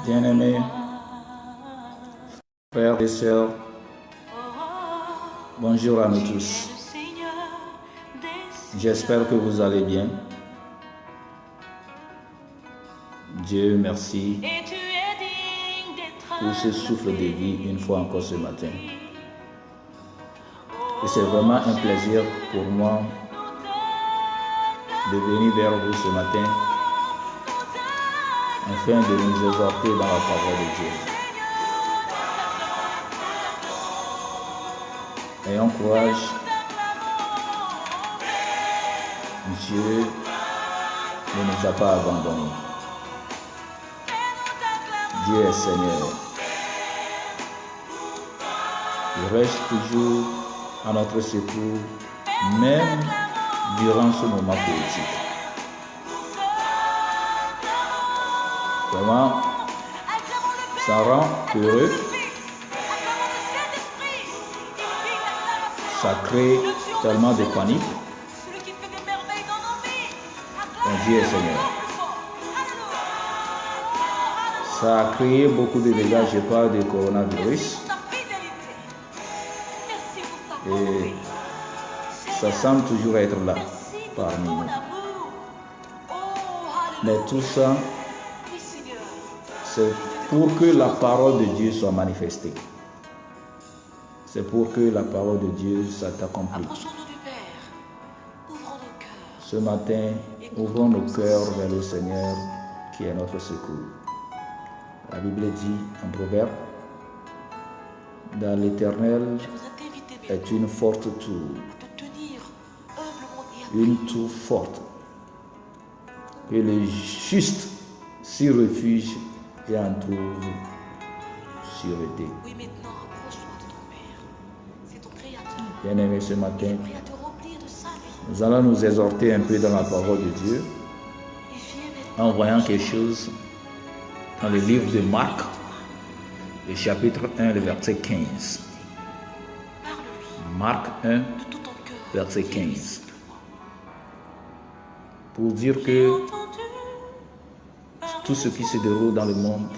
Bien-aimés, frères et sœurs, bonjour à nous tous. J'espère que vous allez bien. Dieu merci pour ce souffle de vie une fois encore ce matin. Et c'est vraiment un plaisir pour moi de venir vers vous ce matin afin de nous exhorter dans la parole de Dieu. Ayons courage. Dieu ne nous a pas abandonnés. Dieu est Seigneur. Il reste toujours à notre secours, même durant ce moment politique. Vraiment, ça rend heureux. Ça crée tellement de panique. Dieu est Seigneur. Ça a créé beaucoup de dégâts, je parle du coronavirus. Et ça semble toujours être là, parmi nous. Mais tout ça, c'est pour que la parole de Dieu soit manifestée. C'est pour que la parole de Dieu soit accomplie. Ce matin, ouvrons nos cœurs vers le Seigneur qui est notre secours. La Bible dit en Proverbe, dans l'Éternel est une forte tour, une tour forte, que les justes s'y réfugient et en trouvent sûreté. Bien-aimés, ce matin, nous allons nous exhorter un peu dans la parole de Dieu en voyant quelque chose dans le livre de Marc, le chapitre 1, le verset 15. Marc 1, verset 15. Pour dire que tout ce qui se déroule dans le monde,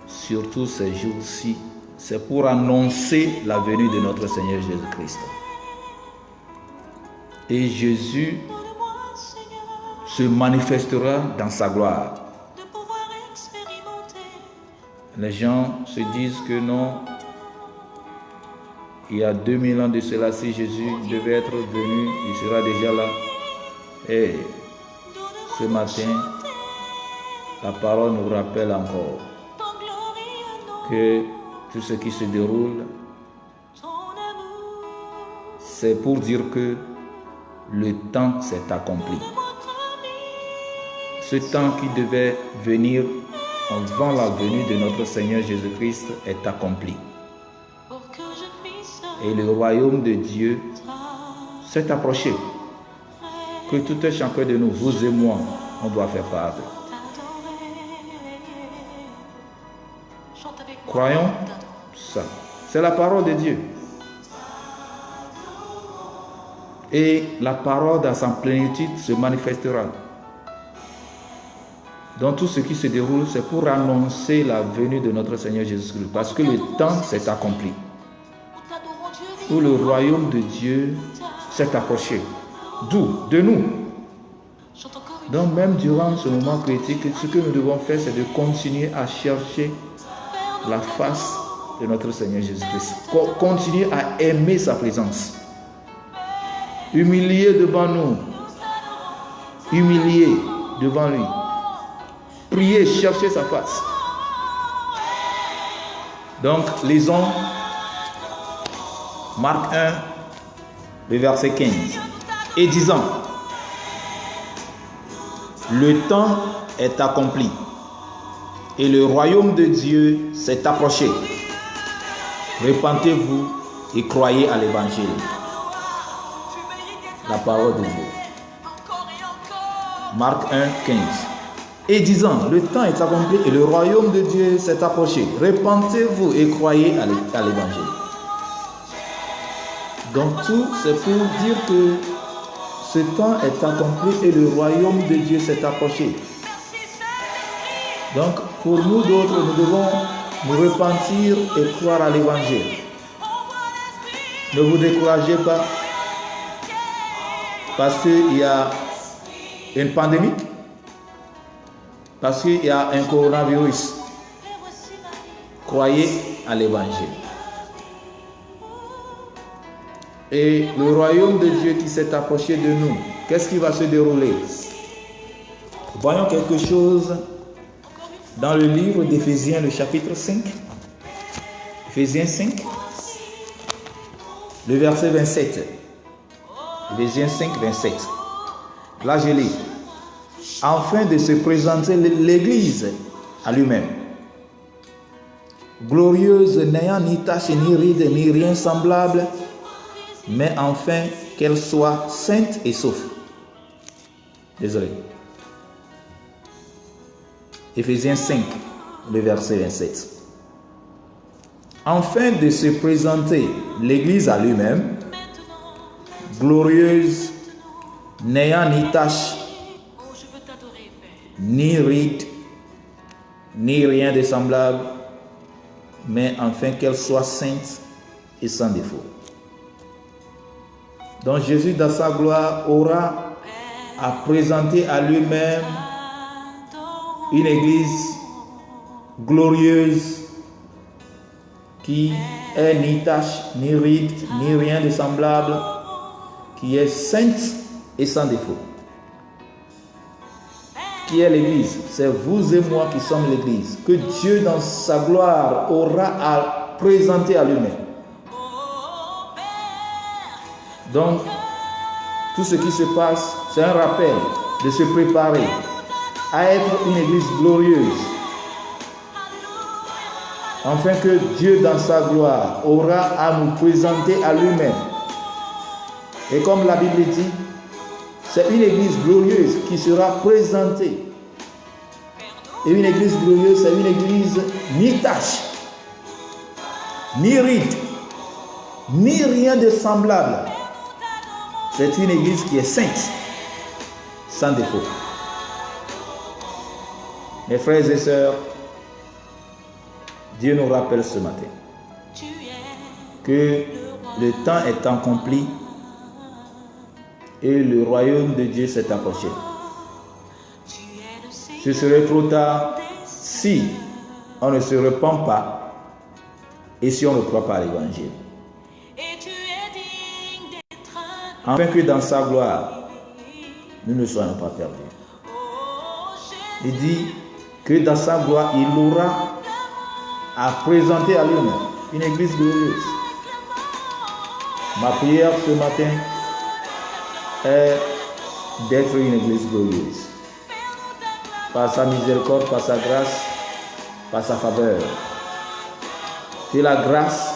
surtout ces jours-ci, c'est pour annoncer la venue de notre Seigneur Jésus-Christ. Et Jésus se manifestera dans sa gloire. Les gens se disent que non, il y a 2000 ans de cela, si Jésus devait être venu, il sera déjà là. Et ce matin, la parole nous rappelle encore que tout ce qui se déroule, c'est pour dire que le temps s'est accompli. Ce temps qui devait venir avant la venue de notre Seigneur Jésus-Christ est accompli. Et le royaume de Dieu s'est approché. Que tout un chacun de nous, vous et moi, on doit faire part d'eux. Croyons ça. C'est la parole de Dieu. Et la parole dans sa plénitude se manifestera. Dans tout ce qui se déroule, c'est pour annoncer la venue de notre Seigneur Jésus-Christ. Parce que le temps s'est accompli. Où le royaume de Dieu s'est approché. D'où? De nous. Donc même durant ce moment critique, ce que nous devons faire, c'est de continuer à chercher la face de notre Seigneur Jésus-Christ. Continuer à aimer sa présence. Humilier devant nous. Humilier devant lui. Prier, chercher sa face. Donc, lisons Marc 1, le verset 15. Et disant, le temps est accompli et le royaume de Dieu s'est approché. Repentez-vous et croyez à l'évangile. La parole de Dieu. Marc 1, 15. Et disant, le temps est accompli et le royaume de Dieu s'est approché. Repentez-vous et croyez à l'évangile. Donc tout, c'est pour dire que ce temps est accompli et le royaume de Dieu s'est approché. Donc, pour nous d'autres, nous devons nous repentir et croire à l'évangile. Ne vous découragez pas parce qu'il y a une pandémie, parce qu'il y a un coronavirus. Croyez à l'évangile. Et le royaume de Dieu qui s'est approché de nous, qu'est-ce qui va se dérouler? Voyons quelque chose dans le livre d'Éphésiens, le chapitre 5. Éphésiens 5, le verset 27. Éphésiens 5, 27. Là, je lis. Afin de se présenter l'Église à lui-même, glorieuse, n'ayant ni tache, ni ride, ni rien semblable, mais enfin qu'elle soit sainte et sauf. Désolé. Éphésiens 5, le verset 27. Afin de se présenter l'Église à lui-même, glorieuse, n'ayant ni tache, ni ride, ni rien de semblable, mais enfin qu'elle soit sainte et sans défaut. Donc Jésus, dans sa gloire, aura à présenter à lui-même une église glorieuse qui est ni tache, ni ride, ni rien de semblable, qui est sainte et sans défaut. Qui est l'église? C'est vous et moi qui sommes l'église, que Dieu dans sa gloire aura à présenter à lui-même. Donc, tout ce qui se passe, c'est un rappel de se préparer à être une église glorieuse, afin que Dieu dans sa gloire aura à nous présenter à lui-même. Et comme la Bible dit, c'est une église glorieuse qui sera présentée. Et une église glorieuse, c'est une église ni tache, ni ride, ni rien de semblable. C'est une église qui est sainte, sans défaut. Mes frères et sœurs, Dieu nous rappelle ce matin que le temps est accompli et le royaume de Dieu s'est approché. Ce serait trop tard si on ne se repent pas et si on ne croit pas à l'évangile. Afin que dans sa gloire, nous ne soyons pas perdus. Il dit que dans sa gloire, il aura à présenter à lui-même une église glorieuse. Ma prière ce matin est d'être une église glorieuse. Par sa miséricorde, par sa grâce, par sa faveur. Que la grâce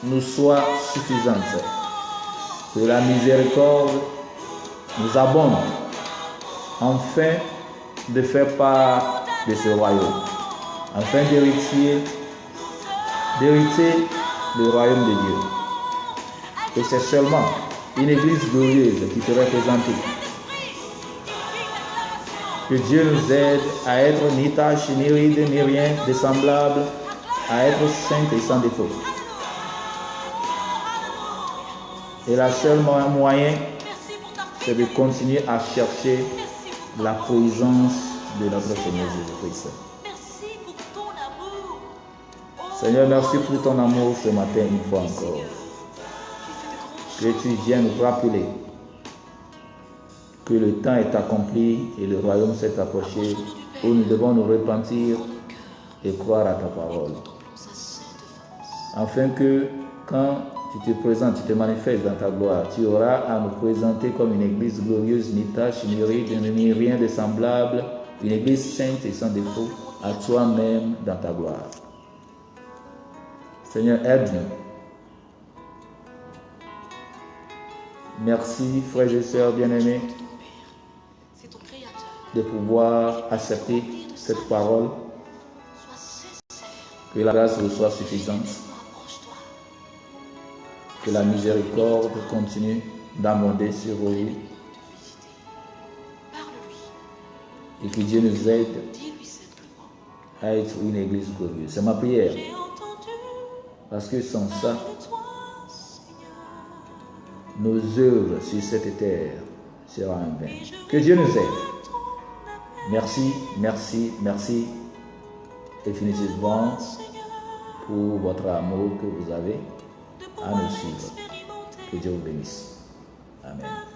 nous soit suffisante. Que la miséricorde nous abonde, afin de faire part de ce royaume, afin d'hériter le royaume de Dieu. Et c'est seulement une église glorieuse qui serait présentée. Que Dieu nous aide à être ni tache, ni ride, ni rien de semblable, à être sainte et sans défaut. Et la seule moyen, c'est de continuer à chercher la présence de notre Seigneur Jésus-Christ. Seigneur, merci pour ton amour ce matin une fois encore. Que tu viennes nous rappeler que le temps est accompli et le royaume s'est approché, où nous devons nous repentir et croire à ta parole. Afin que quand tu te présentes, tu te manifestes dans ta gloire, tu auras à nous présenter comme une église glorieuse, ni tache, ni ride, ni rien de semblable, une église sainte et sans défaut, à toi-même dans ta gloire. Seigneur, aide-nous. Merci, frères et sœurs bien-aimés, de pouvoir accepter cette parole. Que la grâce vous soit suffisante. Que la miséricorde continue d'abonder sur vos vies. Et que Dieu nous aide à être une église glorieuse. C'est ma prière. Parce que sans ça, nos œuvres sur cette terre seront en vain. Que Dieu nous aide. Merci, merci, merci définitivement pour votre amour que vous avez à nous suivre. Que Dieu vous bénisse. Amen.